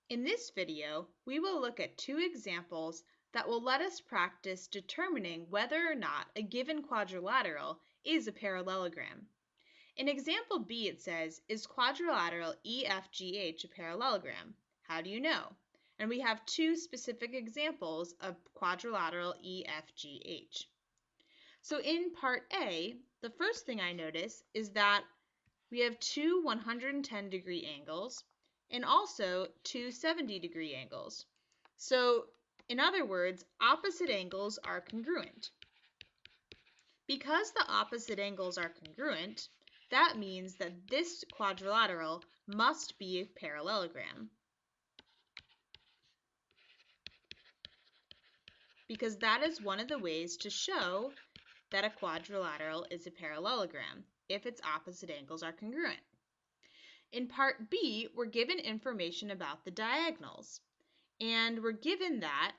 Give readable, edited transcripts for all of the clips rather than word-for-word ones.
In this video, we will look at two examples that will let us practice determining whether or not a given quadrilateral is a parallelogram. In example B, it says, is quadrilateral EFGH a parallelogram? How do you know? And we have two specific examples of quadrilateral EFGH. So in part A, the first thing I notice is that we have two 110-degree angles and also two 70-degree angles. So, in other words, opposite angles are congruent. Because the opposite angles are congruent, that means that this quadrilateral must be a parallelogram. Because that is one of the ways to show that a quadrilateral is a parallelogram, if its opposite angles are congruent. In part B, we're given information about the diagonals, and we're given that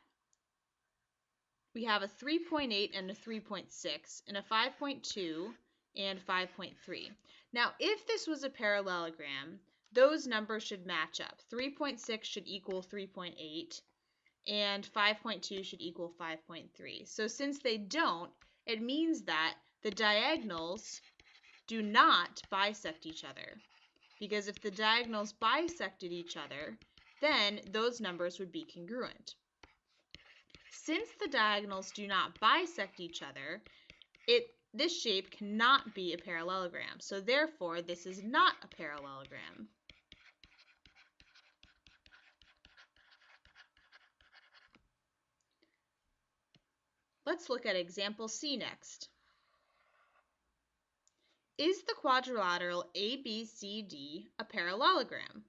we have a 3.8 and a 3.6 and a 5.2 and 5.3. Now, if this was a parallelogram, those numbers should match up. 3.6 should equal 3.8 and 5.2 should equal 5.3. So since they don't, it means that the diagonals do not bisect each other. Because if the diagonals bisected each other, then those numbers would be congruent. Since the diagonals do not bisect each other, this shape cannot be a parallelogram. So therefore, this is not a parallelogram. Let's look at example C next. Is the quadrilateral ABCD a parallelogram?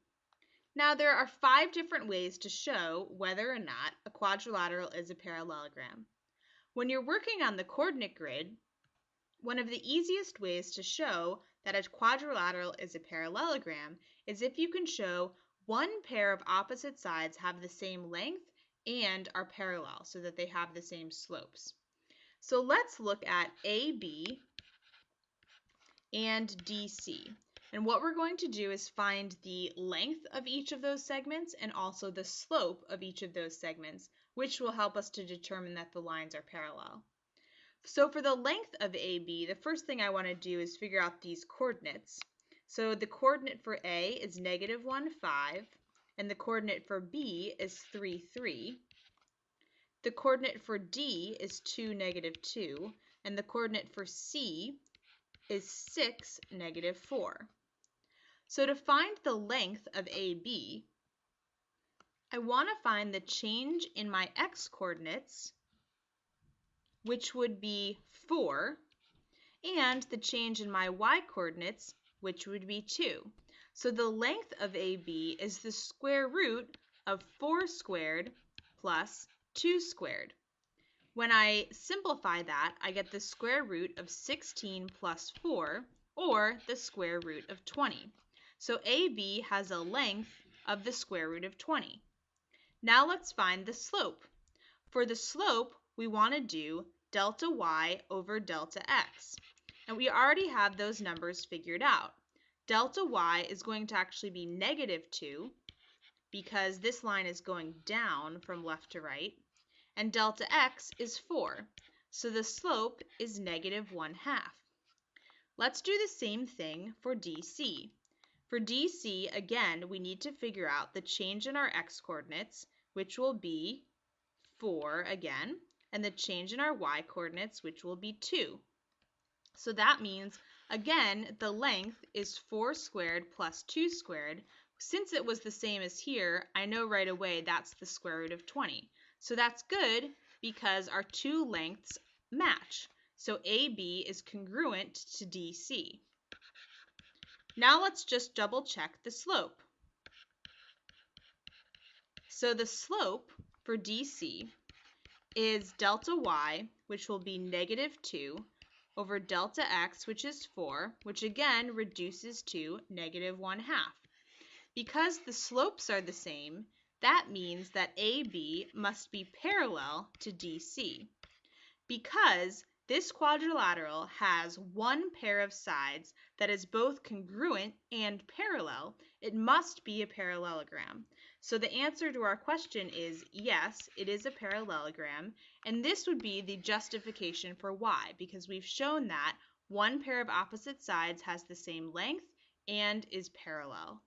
Now, there are 5 different ways to show whether or not a quadrilateral is a parallelogram. When you're working on the coordinate grid, one of the easiest ways to show that a quadrilateral is a parallelogram is if you can show one pair of opposite sides have the same length and are parallel so that they have the same slopes. So let's look at AB and DC. And what we're going to do is find the length of each of those segments and also the slope of each of those segments, which will help us to determine that the lines are parallel. So for the length of AB, the first thing I want to do is figure out these coordinates. So the coordinate for A is -1, 5, and the coordinate for B is 3, 3. The coordinate for D is 2, -2, and the coordinate for C is 6, -4. So to find the length of AB, I want to find the change in my x-coordinates, which would be 4, and the change in my y-coordinates, which would be 2. So the length of AB is the square root of 4 squared plus 2 squared. When I simplify that, I get the square root of 16 plus 4, or the square root of 20. So AB has a length of the square root of 20. Now let's find the slope. For the slope, we want to do delta y over delta x. And we already have those numbers figured out. Delta y is going to actually be -2 because this line is going down from left to right. And delta x is 4. So the slope is -1/2. Let's do the same thing for DC. For DC, again, we need to figure out the change in our x-coordinates, which will be 4 again, and the change in our y-coordinates, which will be 2. So that means, again, the length is 4 squared plus 2 squared. Since it was the same as here, I know right away that's the square root of 20. So that's good because our two lengths match. So AB is congruent to DC. Now let's just double check the slope. So the slope for DC is delta y, which will be -2, over delta x, which is 4, which again reduces to -1/2. Because the slopes are the same, that means that AB must be parallel to DC. Because this quadrilateral has one pair of sides that is both congruent and parallel. It must be a parallelogram. So the answer to our question is yes, it is a parallelogram, and this would be the justification for why, because we've shown that one pair of opposite sides has the same length and is parallel.